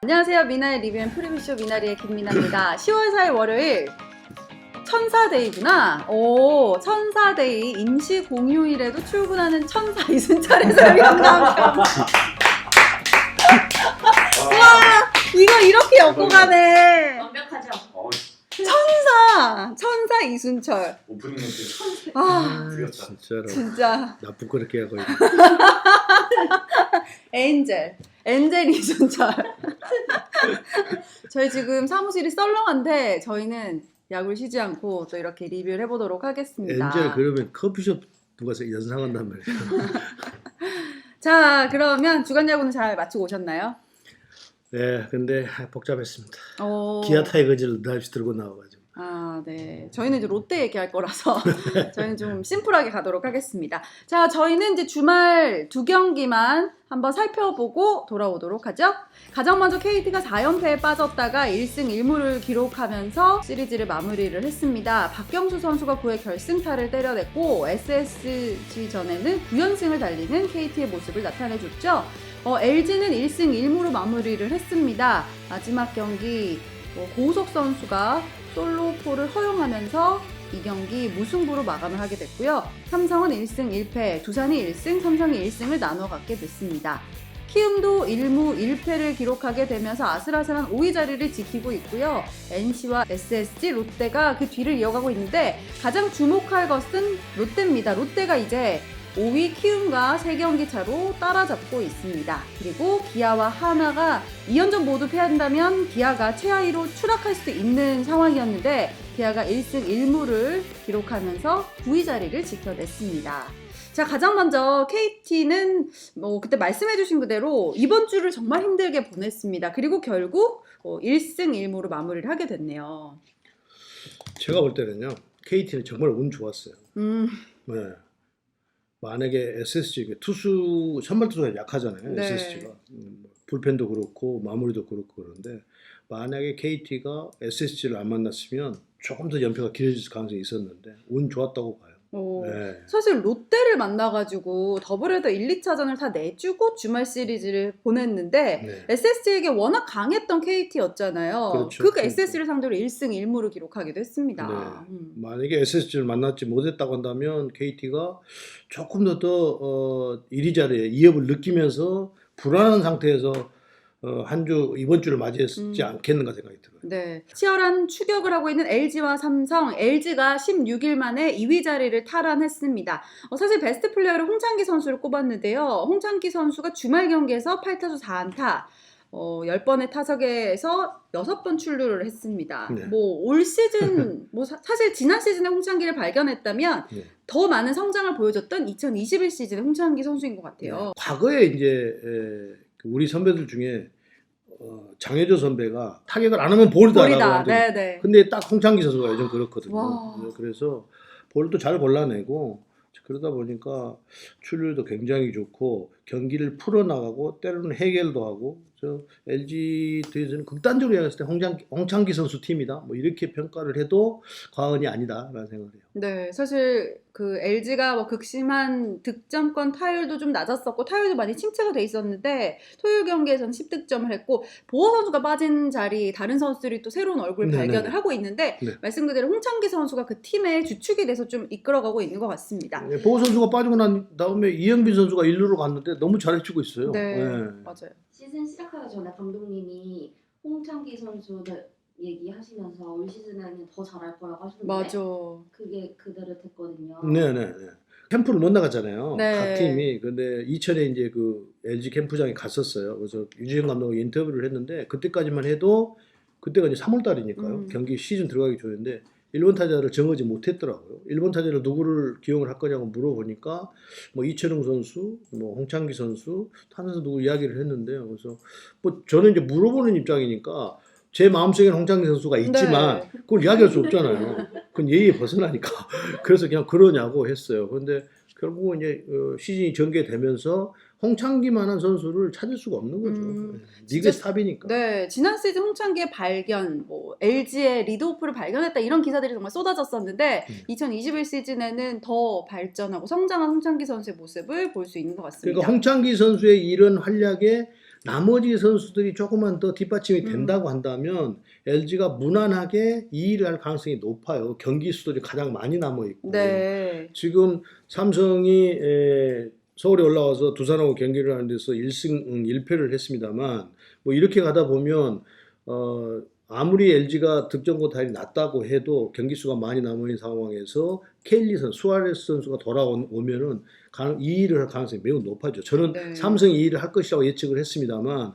안녕하세요. 미나의 리뷰 프리뷰쇼 미나리의 김미나입니다. 10월 4일 월요일 천사데이구나. 오, 천사데이 임시 공휴일에도 출근하는 천사 이순철의 설명남. 와, 이거 이렇게 엮고 가네. 완벽하죠? 천사 이순철. 오프닝 멘트 아, 틀렸다. 진짜로 진짜 나쁜 그렇게 하고 있네. 엔젤 이순철. 저희 지금 사무실이 썰렁한데 저희는 약을 쉬지 않고 또 이렇게 리뷰를 해보도록 하겠습니다. 엔젤 그러면 커피숍 누가 연상한단 말이야. 자, 그러면 주간 야구는 잘 마치고 오셨나요? 네, 근데 복잡했습니다. 오. 기아 타이거즈를 납치 들고 나와가지고. 아, 네. 저희는 이제 롯데 얘기할 거라서 저희는 좀 심플하게 가도록 하겠습니다. 자, 저희는 이제 주말 2경기만 한번 살펴보고 돌아오도록 하죠. 가장 먼저 KT가 4연패에 빠졌다가 1승 1무를 기록하면서 시리즈를 마무리를 했습니다. 박경수 선수가 9회 결승타를 때려냈고 SSG전에는 9연승을 달리는 KT의 모습을 나타내줬죠. LG는 1승 1무로 마무리를 했습니다. 마지막 경기 고우석 선수가 솔로포를 허용하면서 이 경기 무승부로 마감을 하게 됐고요. 삼성은 1승 1패, 두산이 1승, 삼성이 1승을 나눠 갖게 됐습니다. 키움도 1무 1패를 기록하게 되면서 아슬아슬한 5위 자리를 지키고 있고요. NC와 SSG, 롯데가 그 뒤를 이어가고 있는데 가장 주목할 것은 롯데입니다. 롯데가 이제 5위 키움과 3경기 차로 따라잡고 있습니다. 그리고 기아와 하나가 2연전 모두 패한다면 기아가 최하위로 추락할 수도 있는 상황이었는데 기아가 1승 1무를 기록하면서 9위 자리를 지켜냈습니다. 자, 가장 먼저 KT는 그때 말씀해주신 그대로 이번 주를 정말 힘들게 보냈습니다. 그리고 결국 1승 1무로 마무리를 하게 됐네요. 제가 볼 때는요, KT는 정말 운 좋았어요. 네. 만약에 SSG 투수 선발 투수가 약하잖아요. 네. SSG가 불펜도 그렇고 마무리도 그렇고 그런데 만약에 KT가 SSG를 안 만났으면 조금 더 연패가 길어질 가능성이 있었는데 운 좋았다고 봐요. 네. 사실 롯데를 만나가지고 더블헤더 1, 2차전을 다 내주고 주말 시리즈를 보냈는데 네. SSG에게 워낙 강했던 KT였잖아요. 그렇죠. 그 SSG를 상대로 1승 1무를 기록하기도 했습니다. 네. 만약에 SSG를 만났지 못했다고 한다면 KT가 조금 더 이리저리 이협을 느끼면서 불안한 상태에서 한 주 이번 주를 맞이했지 않겠는가 생각이 들어요. 네, 치열한 추격을 하고 있는 LG와 삼성, LG가 16일 만에 2위 자리를 탈환했습니다. 사실 베스트 플레이어를 홍창기 선수를 꼽았는데요. 홍창기 선수가 주말 경기에서 8타수 4안타, 10번의 타석에서 6번 출루를 했습니다. 네. 올 시즌, 사실 지난 시즌에 홍창기를 발견했다면 네. 더 많은 성장을 보여줬던 2021 시즌의 홍창기 선수인 것 같아요. 네. 과거에 이제 우리 선배들 중에 장혜조 선배가 타격을 안 하면 볼이다라고 네네. 근데 딱 홍창기 선수가 요즘 그렇거든요. 와. 그래서 볼도 잘 골라내고 그러다 보니까 출루도 굉장히 좋고 경기를 풀어나가고 때로는 해결도 하고 LG에서는 극단적으로 이야기했을 때 홍창기 선수 팀이다 뭐 이렇게 평가를 해도 과언이 아니다라는 생각을 해요. 네, 사실 그 LG가 극심한 득점권 타율도 좀 낮았었고 타율도 많이 침체가 돼 있었는데 토요일 경기에서는 10득점을 했고 보호 선수가 빠진 자리 다른 선수들이 또 새로운 얼굴 발견을 하고 있는데 말씀 그대로 홍창기 선수가 그 팀의 주축이 돼서 좀 이끌어가고 있는 것 같습니다. 네, 보호 선수가 빠지고 난 다음에 이영빈 선수가 1루로 갔는데 너무 잘해주고 있어요. 네, 맞아요. 시즌 시작하기 전에 감독님이 홍창기 선수를 얘기하시면서 올 시즌에는 더 잘할 거라고 하셨는데 맞아. 그게 그대로 됐거든요. 네네. 캠프를 못 나갔잖아요. 네. 각 팀이. 근데 이천에 이제 그 LG 캠프장에 갔었어요. 그래서 유지영 감독과 인터뷰를 했는데 그때까지만 해도 그때가 이제 3월 달이니까요. 경기 시즌 들어가기 전인데 1번 타자를 정하지 못했더라고요. 1번 타자를 누구를 기용을 할 거냐고 물어보니까 뭐 이철웅 선수, 뭐 홍창기 선수 하면서 누구 이야기를 했는데요. 그래서 뭐 저는 이제 물어보는 입장이니까 제 마음속에는 홍창기 선수가 있지만 네. 그걸 이야기할 수 없잖아요. 그건 예의에 벗어나니까. 그래서 그냥 그러냐고 했어요. 그런데 결국은 이제 시즌이 전개되면서 홍창기만한 선수를 찾을 수가 없는 거죠. 리그 스탑이니까. 네, 지난 시즌 홍창기의 발견, LG의 리드오프를 발견했다 이런 기사들이 정말 쏟아졌었는데 2021 시즌에는 더 발전하고 성장한 홍창기 선수의 모습을 볼 수 있는 것 같습니다. 그러니까 홍창기 선수의 이런 활약에 나머지 선수들이 조금만 더 뒷받침이 된다고 한다면 LG가 무난하게 2위를 할 가능성이 높아요. 경기 수도 가장 많이 남아 있고. 네. 지금 삼성이 서울에 올라와서 두산하고 경기를 하는 데서 1승 1패를 했습니다만 뭐 이렇게 가다 보면 아무리 LG가 득점권 타율이 낮다고 해도 경기 수가 많이 남아 있는 상황에서 켈리 선수, 수아레스 선수가 돌아오면은 2위를 할 가능성이 매우 높아져. 저는 네. 삼성이 2위를 할 것이라고 예측을 했습니다만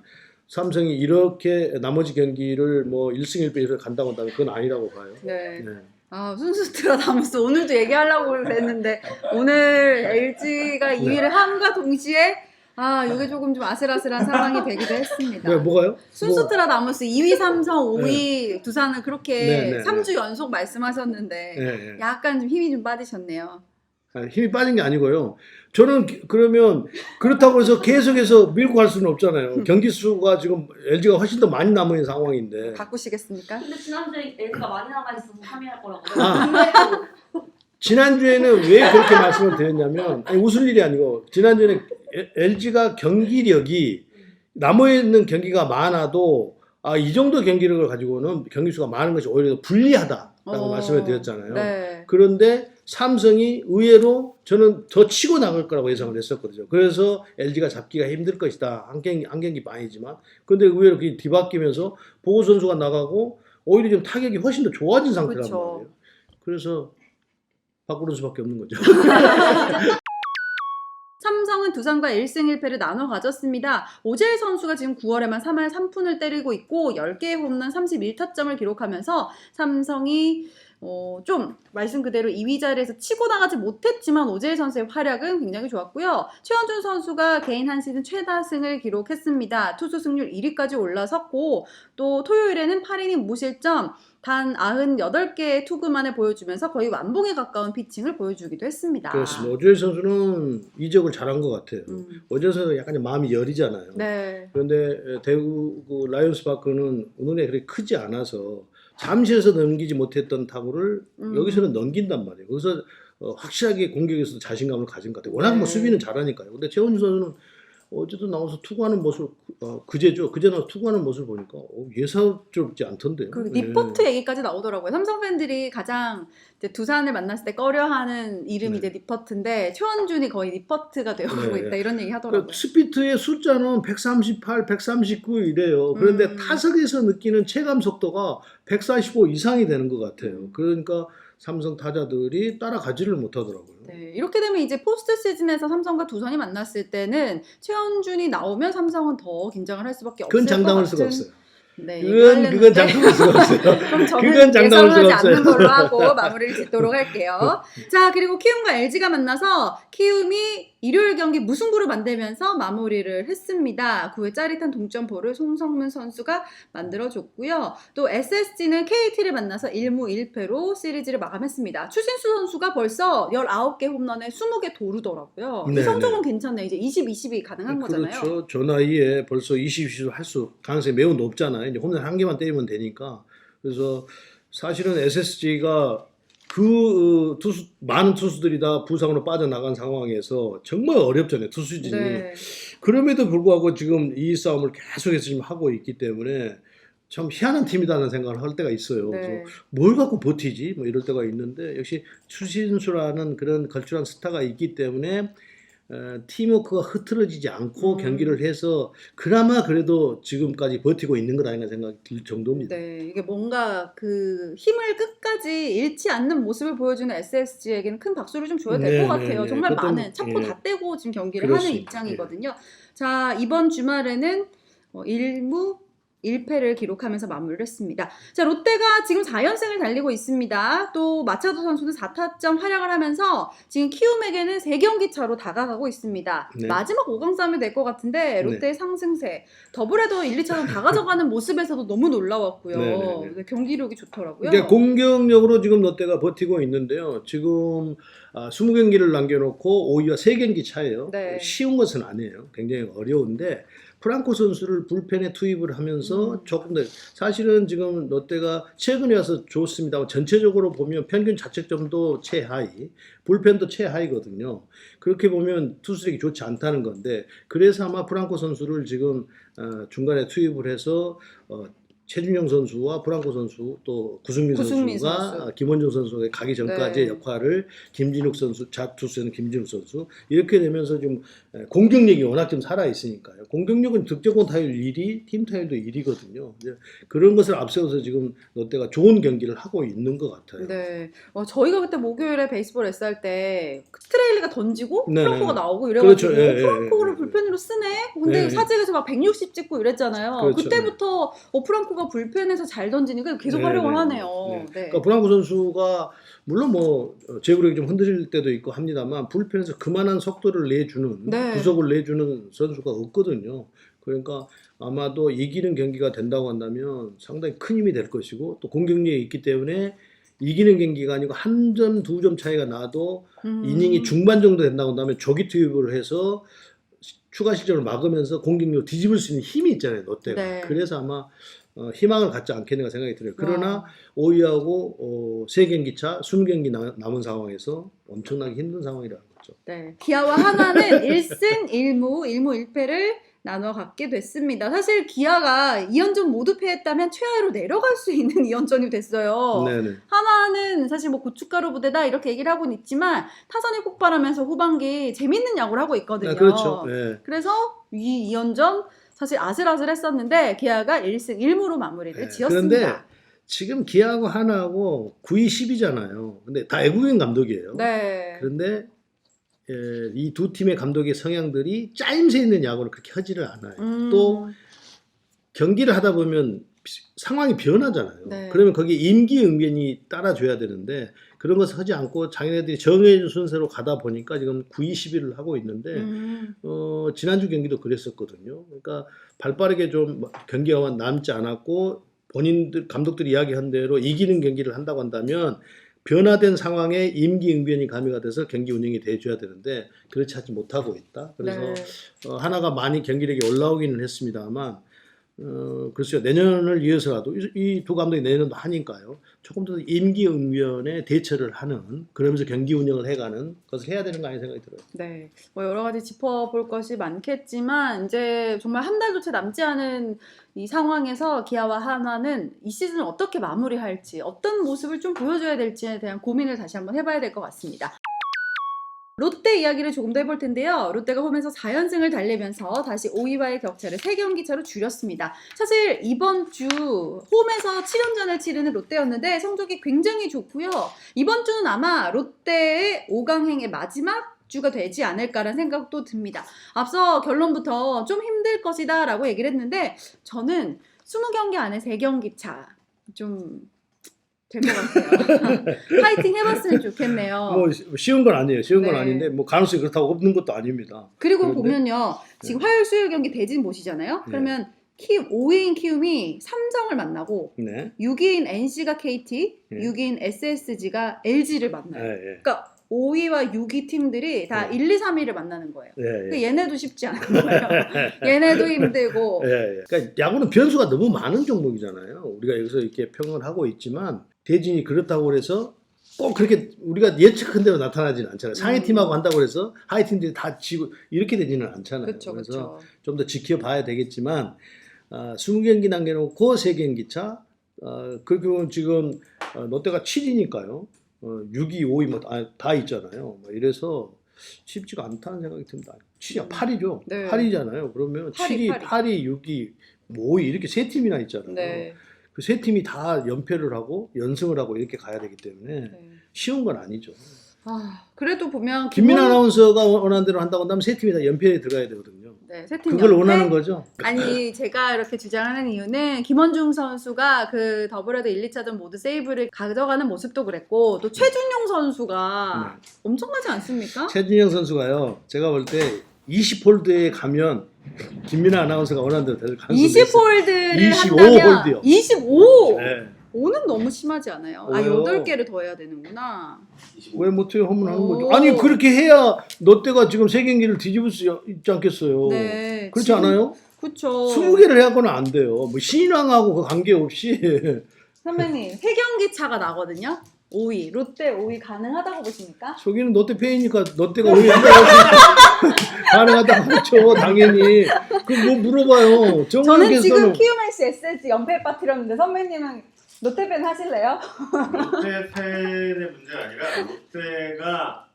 삼성이 이렇게 나머지 경기를 뭐 1승 1패로 간다고 한다면 그건 아니라고 봐요. 네. 네. 아, 순수트라다무스 오늘도 얘기하려고 그랬는데 오늘 LG가 2위를 함과 동시에 이게 조금 좀 아슬아슬한 상황이 되기도 했습니다. 네, 뭐가요? 순수트라다무스 2위 삼성, 5위 두산은 그렇게 네, 네, 3주 연속 말씀하셨는데 네. 약간 좀 힘이 좀 빠지셨네요. 힘이 빠진 게 아니고요. 저는 그러면 그렇다고 해서 계속해서 밀고 갈 수는 없잖아요. 경기 수가 지금 LG가 훨씬 더 많이 남아있는 상황인데. 바꾸시겠습니까? 근데 지난주에 LG가 많이 남아 있어서 3위 할 거라고. 지난주에는 왜 그렇게 말씀을 드렸냐면 웃을 일이 아니고 지난주에는 LG가 경기력이 남아있는 경기가 많아도 이 정도 경기력을 가지고는 경기 수가 많은 것이 오히려 더 불리하다라고 말씀을 드렸잖아요. 네. 그런데 삼성이 의외로 저는 더 치고 나갈 거라고 예상을 했었거든요. 그래서 LG가 잡기가 힘들 것이다. 한 경기 반이지만. 근데 의외로 그게 뒤바뀌면서 보고 선수가 나가고 오히려 좀 타격이 훨씬 더 좋아진 상태란 그쵸. 말이에요. 그래서 바꾸는 수밖에 없는 거죠. 삼성은 두산과 1승 1패를 나눠 가졌습니다. 오재일 선수가 지금 9월에만 3할 3푼을 때리고 있고 10개의 홈런 31타점을 기록하면서 삼성이 좀 말씀 그대로 2위 자리에서 치고 나가지 못했지만 오재일 선수의 활약은 굉장히 좋았고요. 최원준 선수가 개인 한 시즌 최다승을 기록했습니다. 투수 승률 1위까지 올라섰고 또 토요일에는 8이닝 무실점 단 98개의 투구만을 보여주면서 거의 완봉에 가까운 피칭을 보여주기도 했습니다. 그렇습니다. 오주일 선수는 이적을 잘한 것 같아요. 오주일 선수는 약간 마음이 여리잖아요. 네. 그런데 대구 라이온스 파크는 운동량이 그렇게 크지 않아서 잠실에서 넘기지 못했던 타구를 여기서는 넘긴단 말이에요. 그래서 확실하게 공격에서 자신감을 가진 것 같아요. 워낙 뭐 수비는 잘하니까요. 근데 최원준 선수는 어제도 나와서 투구하는 모습, 그제 나와서 투구하는 모습을 보니까 예사롭지 않던데요. 그 니퍼트 얘기까지 나오더라고요. 삼성 팬들이 가장 이제 두산을 만났을 때 꺼려하는 이름이 이제 니퍼트인데 최원준이 거의 니퍼트가 되어가고 있다 이런 얘기 하더라고요. 그 스피트의 숫자는 138, 139 이래요. 그런데 타석에서 느끼는 체감 속도가 145 이상이 되는 것 같아요. 그러니까 삼성 타자들이 따라가지를 못하더라고요. 네, 이렇게 되면 이제 포스트 시즌에서 삼성과 두산이 만났을 때는 최원준이 나오면 삼성은 더 긴장을 할 수밖에 없을 그건 것 장담할 같은. 수가 없어요. 네, 그건 장담할 수가 없어요. 그럼 저는 그건 장담할 수가 예상하지 없어요. 않는 걸로 하고 마무리를 짓도록 할게요. 자, 그리고 키움과 LG가 만나서 키움이 일요일 경기 무승부를 만들면서 마무리를 했습니다. 9회 짜릿한 동점포를 송성문 선수가 만들어줬고요. 또 SSG는 KT를 만나서 1무 1패로 시리즈를 마감했습니다. 추신수 선수가 벌써 19개 홈런에 20개 도루더라고요. 이 네, 성적은 괜찮네요. 이제 20-20이 가능한 거잖아요. 그렇죠. 저 나이에 벌써 20을 할 수 가능성이 매우 높잖아요. 이제 홈런 한 개만 때리면 되니까. 그래서 사실은 SSG가 많은 투수들이 다 부상으로 빠져나간 상황에서 정말 어렵잖아요. 투수진이. 네. 그럼에도 불구하고 지금 이 싸움을 계속해서 지금 하고 있기 때문에 참 희한한 팀이다라는 생각을 할 때가 있어요. 네. 그래서 뭘 갖고 버티지? 뭐 이럴 때가 있는데 역시 추신수라는 그런 걸출한 스타가 있기 때문에 팀워크가 흐트러지지 않고 경기를 해서 그나마 그래도 지금까지 버티고 있는 것 아닌가 생각이 들 정도입니다. 네, 이게 뭔가 그 힘을 끝까지 잃지 않는 모습을 보여주는 SSG에게는 큰 박수를 좀 줘야 될 것 같아요. 정말 그것도, 많은 차포 다 떼고 지금 경기를 그럴 하는 수 입장이거든요. 자, 이번 주말에는 1무 1패를 기록하면서 마무리를 했습니다. 자, 롯데가 지금 4연승을 달리고 있습니다. 또 마차도 선수는 4타점 활약을 하면서 지금 키움에게는 3경기 차로 다가가고 있습니다. 네. 마지막 5강 싸움이 될 것 같은데 롯데의 상승세, 더블헤더 1, 2차전 다 가져가는 모습에서도 너무 놀라웠고요. 네. 경기력이 좋더라고요. 그러니까 공격력으로 지금 롯데가 버티고 있는데요. 지금 20경기를 남겨놓고 5위와 3경기 차예요. 네. 쉬운 것은 아니에요. 굉장히 어려운데 프랑코 선수를 불펜에 투입을 하면서 그래서 조금 더 사실은 지금 롯데가 최근에 와서 좋습니다. 전체적으로 보면 평균 자책점도 최하위, 불펜도 최하위거든요. 그렇게 보면 투수력이 좋지 않다는 건데 그래서 아마 프랑코 선수를 지금 중간에 투입을 해서 최준영 선수와 프랑코 선수 또 구승민 선수가 선수. 김원중 선수가 가기 전까지의 네. 역할을 김진욱 선수, 좌투수는 김진욱 선수 이렇게 되면서 좀 공격력이 워낙 좀 살아 있으니까요. 공격력은 득점권 타율 1위, 팀 타율도 1위거든요. 그런 것을 앞세워서 지금 롯데가 좋은 경기를 하고 있는 것 같아요. 네. 저희가 그때 목요일에 베이스볼 S 할 때 스트레일리가 던지고 네, 프랑코가 네. 나오고 이래가지고 그렇죠. 예, 예, 프랑코를 예, 예. 불펜으로 쓰네? 근데 네. 사직에서 막 160 찍고 이랬잖아요. 그렇죠. 그때부터 프랑코가 불펜에서 잘 던지니까 계속 네, 활용을 네, 하네요. 네. 네. 그러니까 브랑코 선수가 물론 뭐 제구력이 좀 흔들릴 때도 있고 합니다만 불펜에서 그만한 속도를 내주는 네. 구속을 내주는 선수가 없거든요. 그러니까 아마도 이기는 경기가 된다고 한다면 상당히 큰 힘이 될 것이고 또 공격력이 있기 때문에 이기는 경기가 아니고 한 점, 두 점 차이가 나도 이닝이 중반 정도 된다고 한다면 조기 투입을 해서 추가 실점을 막으면서 공격력을 뒤집을 수 있는 힘이 있잖아요, 롯데가. 네. 그래서 아마 희망을 갖지 않겠는가 생각이 들어요. 그러나 와. 5위하고 3경기 차, 20경기 남은 상황에서 엄청나게 힘든 상황이라는 거죠. 네. 기아와 하나는 1승 1무 1패를 나눠 갖게 됐습니다. 사실 기아가 2연전 모두 패했다면 최하위로 내려갈 수 있는 2연전이 됐어요. 네네. 하나는 사실 뭐 고춧가루 부대다 이렇게 얘기를 하고는 있지만 타선이 폭발하면서 후반기 재밌는 야구를 하고 있거든요. 그렇죠. 네. 그래서 이 2연전 사실 아슬아슬했었는데 기아가 1승 1무로 마무리를 네. 지었습니다. 그런데 지금 기아하고 하나하고 9위 10위잖아요. 근데 다 외국인 감독이에요. 네. 그런데 이 두 팀의 감독의 성향들이 짜임새 있는 야구를 그렇게 하지를 않아요. 또 경기를 하다 보면 상황이 변하잖아요. 네. 그러면 거기에 임기응변이 따라줘야 되는데 그런 것을 하지 않고 자기네들이 정해진 순서로 가다 보니까 지금 9위 10위를 하고 있는데 지난주 경기도 그랬었거든요. 그러니까 발빠르게 좀 경기가 남지 않았고 본인들 감독들이 이야기한 대로 이기는 경기를 한다고 한다면 변화된 상황에 임기응변이 가미가 돼서 경기 운영이 돼줘야 되는데 그렇지 않지 못하고 있다. 그래서 네. 하나가 많이 경기력이 올라오기는 했습니다만 글쎄요 내년을 위해서라도 이 두 감독이 내년도 하니까요 조금 더 임기응변에 대처를 하는 그러면서 경기 운영을 해가는 것을 해야 되는 거 아니냐 생각이 들어요. 네, 뭐 여러 가지 짚어볼 것이 많겠지만 이제 정말 한 달도 채 남지 않은 이 상황에서 기아와 하나는 이 시즌을 어떻게 마무리할지 어떤 모습을 좀 보여줘야 될지에 대한 고민을 다시 한번 해봐야 될 것 같습니다. 롯데 이야기를 조금 더 해볼 텐데요. 롯데가 홈에서 4연승을 달리면서 다시 5위와의 격차를 3경기 차로 줄였습니다. 사실 이번 주 홈에서 7연전을 치르는 롯데였는데 성적이 굉장히 좋고요. 이번 주는 아마 롯데의 5강행의 마지막 주가 되지 않을까라는 생각도 듭니다. 앞서 결론부터 좀 힘들 것이다 라고 얘기를 했는데 저는 20경기 안에 3경기 차 좀 될 것 같아요. 파이팅 해봤으면 좋겠네요. 뭐 쉬운 건 아니에요. 쉬운 건 네. 아닌데 뭐 가능성이 그렇다고 없는 것도 아닙니다. 그리고 그런데? 보면요. 지금 화요일 수요일 경기 대진 보시잖아요. 네. 그러면 5위인 키움이 삼성을 만나고 네. 6위인 NC가 KT, 네. 6위인 SSG가 LG를 만나요. 예, 예. 그러니까 5위와 6위 팀들이 다 네. 1, 2, 3위를 만나는 거예요. 예, 그러니까 예. 얘네도 쉽지 않은 거예요. 얘네도 힘들고. 예, 예. 그러니까 야구는 변수가 너무 많은 종목이잖아요. 우리가 여기서 이렇게 평을 하고 있지만 대진이 그렇다고 해서 꼭 그렇게 우리가 예측한 대로 나타나지는 않잖아요. 상위 팀하고 한다고 해서 하위 팀들이 다 지고 이렇게 되지는 않잖아요. 그렇죠, 그래서 그렇죠. 좀 더 지켜봐야 되겠지만 20경기 남겨놓고 3경기 차 그렇게 보면 지금 롯데가 7위니까요. 6위, 5위 뭐 다 있잖아요. 뭐 이래서 쉽지가 않다는 생각이 듭니다. 7위야 8위죠. 네. 8위잖아요. 그러면 7위, 8위, 6위, 5위 이렇게 3팀이나 있잖아요. 네. 그 3팀이 다 연패를 하고 연승을 하고 이렇게 가야 되기 때문에 네. 쉬운 건 아니죠. 그래도 보면 김민아 아나운서가 원하는 대로 한다고 한다면 3팀이 다 연패에 들어가야 되거든요. 네, 세 팀 그걸 연패? 원하는 거죠. 아니 제가 이렇게 주장하는 이유는 김원중 선수가 그 더블헤더 1, 2차전 모두 세이브를 가져가는 모습도 그랬고 또 최준용 선수가 엄청나지 않습니까? 최준영 선수가요. 제가 볼 때 20홀드에 가면 김민아 아나운서가 원하는 대로 될 가능성이 있어요. 20홀드를 25 한다면 홀드요. 25! 네. 5는 너무 심하지 않아요? 왜요? 8개를 더 해야 되는구나. 왜 못해요? 홈런하는 오. 거죠. 아니 그렇게 해야 롯데가 지금 3경기를 뒤집을 수 있지 않겠어요. 네. 그렇지 지금 않아요? 그쵸. 20개를 해갖고는 안 돼요. 뭐 신인왕하고 그 관계없이 선배님 3경기 차가 나거든요. 5위 롯데 5위 가능하다고 보십니까? 저기는 롯데 팬이니까 롯데가 오히려 가능하다고 하죠. 당연히. 그 뭐 물어봐요. 저는 지금 정우영께서는 키움에이스 SSG 연패 빠뜨렸는데 선배님은 롯데 팬 하실래요? 롯데 팬의 문제가 아니라 롯데가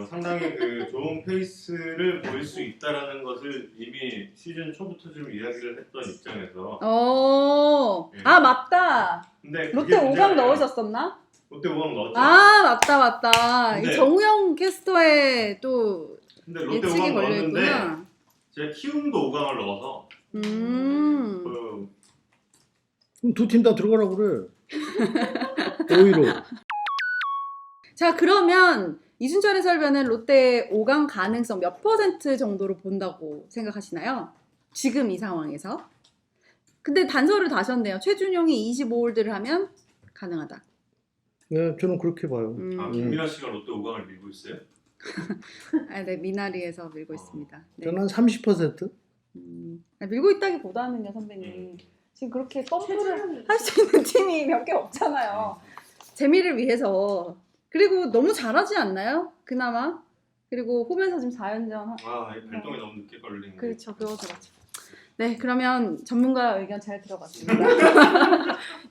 상당히 그 좋은 페이스를 보일 수 있다라는 것을 이미 시즌 초부터 좀 이야기를 했던 입장에서 아 맞다. 근데 롯데 5강 넣으셨었나? 롯데 5강 넣었죠. 아 맞다. 근데- 이 정우영 캐스터의 또 근데 롯데 예측이 5강 걸려 넣었는데 있구나. 제가 키움도 5강을 넣어서 음. 그럼 두 팀 다 들어가라고 그래. 5위로. 자 그러면 이순철 해설위원은 롯데 5강 가능성 몇 % 정도로 본다고 생각하시나요? 지금 이 상황에서. 근데 단서를 다셨네요. 최준용이 25홀드를 하면 가능하다. 네, 저는 그렇게 봐요. 김민아 씨가 롯데 5강을 밀고 있어요? 네, 미나리에서 밀고 있습니다. 네. 저는 한 30%? 밀고 있다기보다는요, 선배님. 지금 그렇게 펌프를 할 수 있는 팀이 몇 개 없잖아요. 재미를 위해서. 그리고 너무 잘하지 않나요? 그나마. 그리고 홈에서 지금 4연전. 이 발동이 너무 늦게 걸린 거. 그렇죠. 그렇죠. 네, 그러면 전문가 의견 잘 들어봤습니다.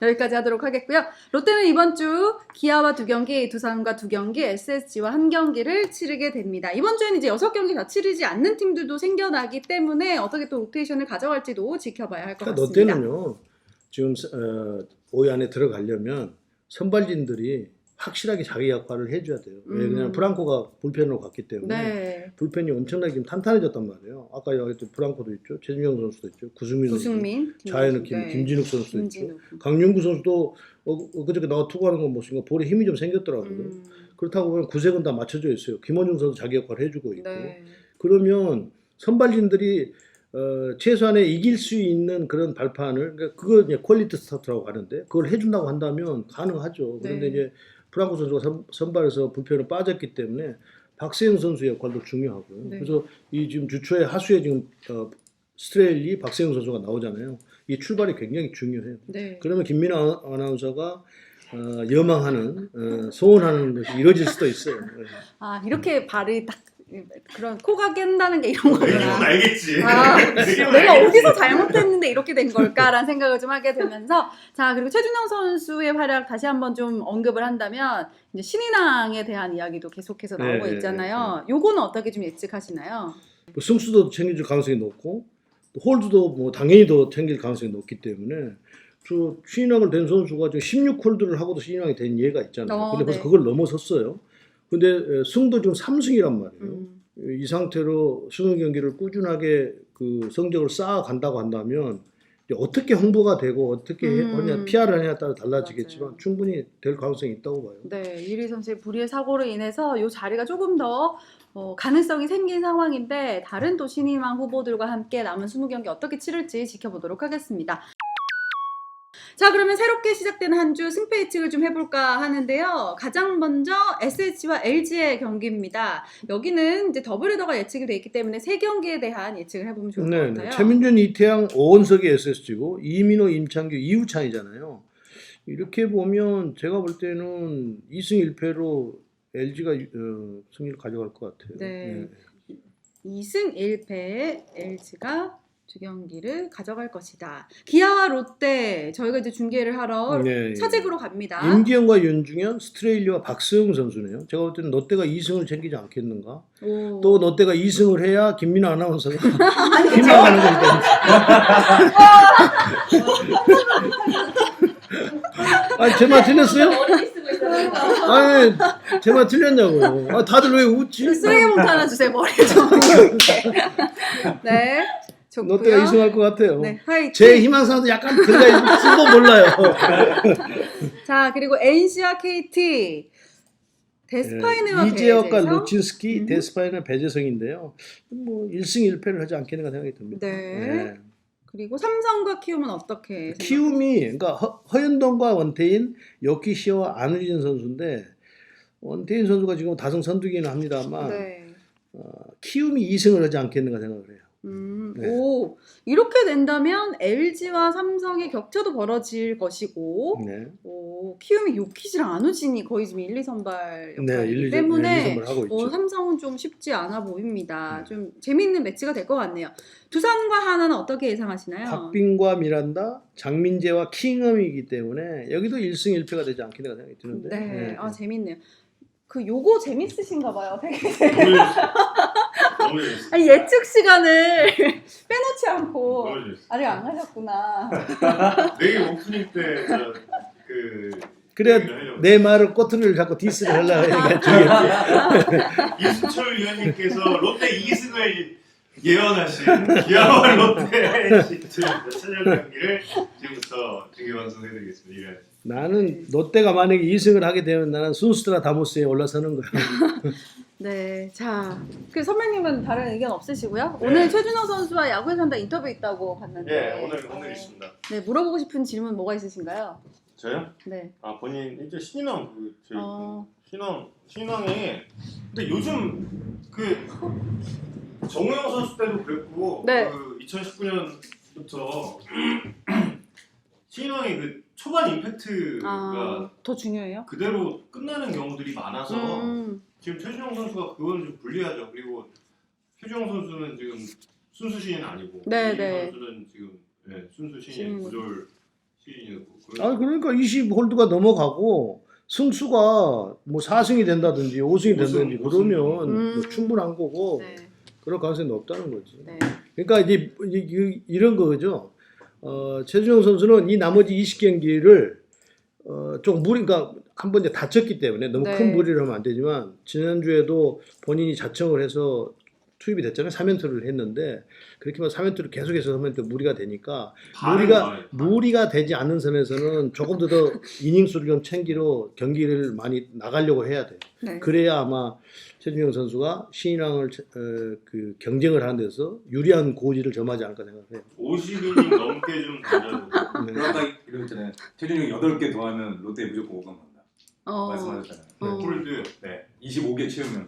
여기까지 하도록 하겠고요. 롯데는 이번 주 기아와 2경기, 두산과 2경기, SSG와 1경기를 치르게 됩니다. 이번 주에는 이제 6경기 다 치르지 않는 팀들도 생겨나기 때문에 어떻게 또 로테이션을 가져갈지도 지켜봐야 할 것 그러니까 같습니다. 롯데는요. 지금 5위 안에 들어가려면 선발진들이 확실하게 자기 역할을 해줘야 돼요. 왜냐하면 프랑코가 불펜으로 갔기 때문에 네. 불펜이 엄청나게 지금 탄탄해졌단 말이에요. 아까 얘기했던 프랑코도 있죠. 최준영 선수도 있죠. 구승민 선수도 구승민, 있죠. 자연의 네. 김진욱 선수도 김진욱. 있죠. 강윤구 선수도 그저께 나와 투구하는 거 보니까 볼에 힘이 좀 생겼더라고요. 그렇다고 보면 구색은 다 맞춰져 있어요. 김원중 선수 자기 역할을 해주고 있고. 네. 그러면 선발진들이 최소한의 이길 수 있는 그런 발판을 그걸 이제 퀄리티 스타트라고 하는데 그걸 해준다고 한다면 가능하죠. 그런데 네. 이제 프랑코 선수가 선발에서 불펜으로 빠졌기 때문에 박세영 선수의 역할도 중요하고요. 네. 그래서 이 지금 주초에 하수에 지금 스트레일리 박세영 선수가 나오잖아요. 이 출발이 굉장히 중요해요. 네. 그러면 김민아 아나운서가 여망하는 소원하는 것이 이루어질 수도 있어요. 아, 이렇게 발이 딱 그런 코가 깬다는 게 이런 내가 거구나. 알겠지. 아, 내가 내가 알겠지. 어디서 잘못했는데 이렇게 된 걸까라는 생각을 좀 하게 되면서 자 그리고 최준영 선수의 활약 다시 한번 좀 언급을 한다면 이제 신인왕에 대한 이야기도 계속해서 나오고 네, 있잖아요. 요거는 어떻게 좀 예측하시나요? 뭐 승수도 챙길 가능성이 높고 또 홀드도 뭐 당연히 더 챙길 가능성이 높기 때문에 저 신인왕을 된 선수가 지금 16홀드를 하고도 신인왕이 된 예가 있잖아요. 근데 벌써 네. 그걸 넘어섰어요. 근데 승도 지금 3승이란 말이에요. 이 상태로 20경기를 꾸준하게 그 성적을 쌓아간다고 한다면 이제 어떻게 홍보가 되고 어떻게 하냐, PR을 하냐에 따라 달라지겠지만 맞아요. 충분히 될 가능성이 있다고 봐요. 네, 이리 선수의 불의의 사고로 인해서 이 자리가 조금 더 가능성이 생긴 상황인데 다른 또 신인왕 후보들과 함께 남은 20경기 어떻게 치를지 지켜보도록 하겠습니다. 자 그러면 새롭게 시작된 한 주 승패 예측을 좀 해볼까 하는데요. 가장 먼저 SSG와 LG의 경기입니다. 여기는 이제 더블헤더가 예측이 돼 있기 때문에 3경기에 대한 예측을 해보면 좋을 것 같아요. 최민준, 이태양, 오원석이 SSG고 이민호, 임창규, 이우찬이잖아요. 이렇게 보면 제가 볼 때는 2승 1패로 LG가 승리를 가져갈 것 같아요. 네. 2승 1패의 LG가 2경기를 가져갈 것이다. 기아와 롯데 저희가 이제 중계를 하러 차직으로 갑니다. 임기현과 윤중현, 스트레일리와 박수영 선수네요. 제가 볼 때는 롯데가 2승을 챙기지 않겠는가. 또 롯데가 2승을 해야 김민아 아나운서가 김민아하는 거니까. 아니 제 말 틀렸어요? 머리 쓰고 있어요. 아니 제 말 틀렸냐고요. 다들 왜 웃지? 쓰레기봉투 하나 주세요. 머리 좀 이렇게. 네. 좋고요. 롯데가 2승할 것 같아요. 네, 화이팅. 제 희망사항도 약간 들어가 있을지도 몰라요. 자, 그리고 NC와 KT. 데스파이네와 이재혁과 배재성. 루친스키, 데스파이네 배재성인데요. 뭐 1승 1패를 하지 않겠는가 생각이 듭니다. 네. 그리고 삼성과 키움은 어떻게 키움이 그러니까 허연동과 원태인, 요키시와 안우진 선수인데 원태인 선수가 지금 다승 선두기는 합니다만 네. 키움이 2승을 하지 않겠는가 생각을 해요. 네. 오, 이렇게 된다면 LG와 삼성의 격차도 벌어질 것이고, 네. 오, 키움이 요키시랑 안우진이 거의 지금 1, 2선발 네, 역할이기 1, 2, 때문에 2선발 하고 있죠. 삼성은 좀 쉽지 않아 보입니다. 네. 좀 재미있는 매치가 될 것 같네요. 두산과 하나는 어떻게 예상하시나요? 박빙과 미란다, 장민재와 킹엄이기 때문에 여기도 1승 1패가 되지 않겠나 생각이 드는데. 네, 아 재밌네요. 그 요거 재밌으신가 봐요. 되게 너무 재밌어. 아니 예측 시간을 빼놓지 않고 너무 재밌어. 아직 안 가셨구나. 내일 오프닝 때그 그래 내 말을 꼬투리를 잡고 디스를 하려고 하니까 이수철 위원님께서 롯데 2승을 예언하신 기아와 롯데의 천연 경기를 지금부터 중계 방송해드리겠습니다. 나는 롯데가 만약에 2승을 하게 되면 나는 순스트라다모스에 올라서는 거야. 네, 자, 그 선배님은 다른 의견 없으시고요. 오늘 최준호 선수와 야구에 산다 인터뷰 있다고 봤는데. 예, 오늘 있습니다. 네, 물어보고 싶은 질문 뭐가 있으신가요? 저요? 네. 아 본인 이제 신인왕 그 저희 어. 신인왕에 근데 요즘 그 정우영 선수 때도 그랬고 네. 그 2019년부터 신인왕의 그 초반 임팩트가 더 중요해요? 그대로 끝나는 경우들이 많아서 음, 지금 최준용 선수가 그건 좀 불리하죠. 그리고 최준용 선수는 지금 순수 신인 아니고 네, 이 네. 선수는 지금 순수 신인 신인. 고졸 신인이고 아 그러니까 20홀드가 넘어가고 승수가 뭐 4승이 된다든지 5승이 된다든지 그러면 뭐 충분한 거고 네, 그럴 가능성이 높다는 거지. 네. 그러니까 이제 이런 거죠. 최준용 선수는 이 나머지 20경기를 좀 그러니까 한 번 이제 다쳤기 때문에 너무 네. 큰 무리를 하면 안 되지만 지난주에도 본인이 자청을 해서 투입이 됐잖아요. 3연투를 했는데 그렇게만 3연투를 계속해서 하면 또 무리가 되니까 무리가 되지 않는 선에서는 조금 더 이닝 수를 좀 챙기러 경기를 많이 나가려고 해야 돼요. 네. 그래야 아마 최준용 선수가 신인왕을 그 경쟁을 하는 데서 유리한 고지를 점하지 않을까 생각해요. 50이닝 넘게 좀 던져야 네. 그러다 이런 있잖아요. 최준용이 8개 더하면 롯데 무조건 5강 간다. 말씀하셨잖아요. 홀드 네, 25개 채우면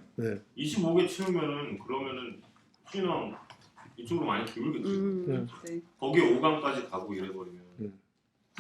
25개 채우면은 그러면은 신인왕 이쪽으로 많이 기울겠지. 네. 거기에 5강까지 가고 이래버리면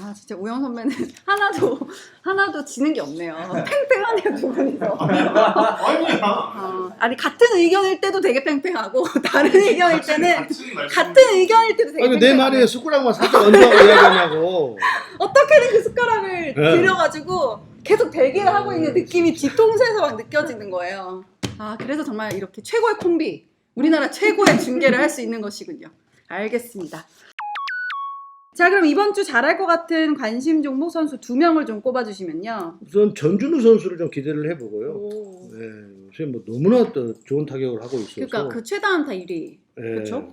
아 진짜 우영 선배는 하나도 지는 게 없네요. 팽팽하네요 두 분이서. 아니야. 아니 같은 의견일 때도 되게 팽팽하고 다른 의견일 때는 같은 같은 의견일 때도 되게 아니 내 팽팽하고. 말에 숟가락만 살짝 얹어가고 이야기하냐고. 어떻게든 그 숟가락을 들여가지고 계속 대기를 하고 있는 느낌이 뒤통수에서 막 느껴지는 거예요. 아 그래서 정말 이렇게 최고의 콤비, 우리나라 최고의 중계를 할 수 있는 것이군요. 알겠습니다. 자 그럼 이번 주 잘할 것 같은 관심 종목 선수 2명을 좀 꼽아주시면요. 우선 전준우 선수를 좀 기대를 해보고요. 오. 네, 요새 뭐 너무나 또 좋은 타격을 하고 있어서. 그러니까 그 최다 안타 1위. 네, 그렇죠?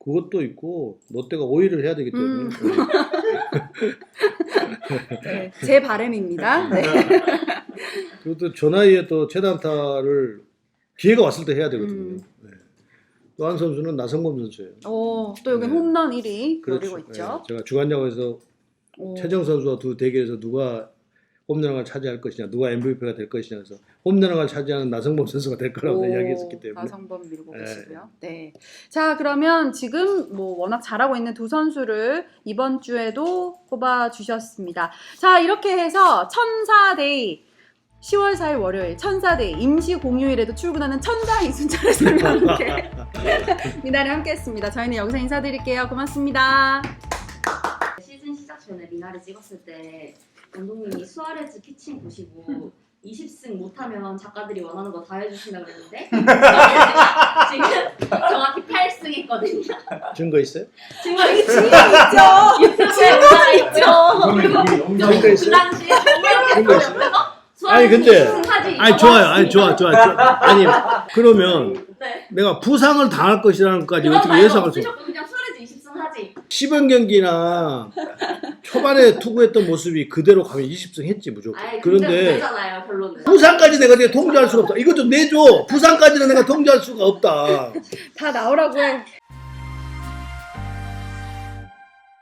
그것도 있고 롯데가 5위를 해야 되기 때문에. 네, 제 바람입니다. 네. 그리고 또 전화위에 또 최다 안타를 기회가 왔을 때 해야 되거든요. 네. 또 한 선수는 나성범 선수예요. 또 여기 네. 홈런 1위 그렇죠. 노리고 있죠. 네, 제가 주간야구에서 오. 최정 선수와 두 대결에서 누가 홈런왕을 차지할 것이냐, 누가 MVP가 될 것이냐 해서 홈런왕을 차지하는 나성범 선수가 될 거라고 이야기했었기 때문에. 나성범 밀고 계시고요. 네. 자 그러면 지금 뭐 워낙 잘하고 있는 두 선수를 이번 주에도 꼽아 주셨습니다. 자 이렇게 해서 천사데이 10월 4일 월요일 천사데이 임시 공휴일에도 출근하는 천사 이순철의 설명과 함께 미나리 함께했습니다. 저희는 여기서 인사드릴게요. 고맙습니다. 시즌 시작 전에 미나를 찍었을 때 감독님이 수아레즈 피칭 보시고 20승 못하면 작가들이 원하는 거 다 해주신다고 그랬는데 지금 정확히 8승 했거든요. 증거 있어요? 증거 아니 있죠? 증거 있죠. 증거 있죠? 증거 그 있어요? 당시에 증거 있어요? 옆에서 아니, 근데- 사진 아니 좋아요, 아니 좋아. 아니 그러면 네. 내가 부상을 당할 것이라는 것까지 그런 어떻게 말도 예상할 수 있어? 없으셨고 그냥 수아레즈 20승 하지. 10연 경기나 초반에 투구했던 모습이 그대로 가면 20승 했지 무조건. 아이 근데 그런데 문제잖아요 결론은. 부상까지 내가 통제할 수가 없다. 이것 좀 내줘. 부상까지는 내가 통제할 수가 없다. 다 나오라고 해.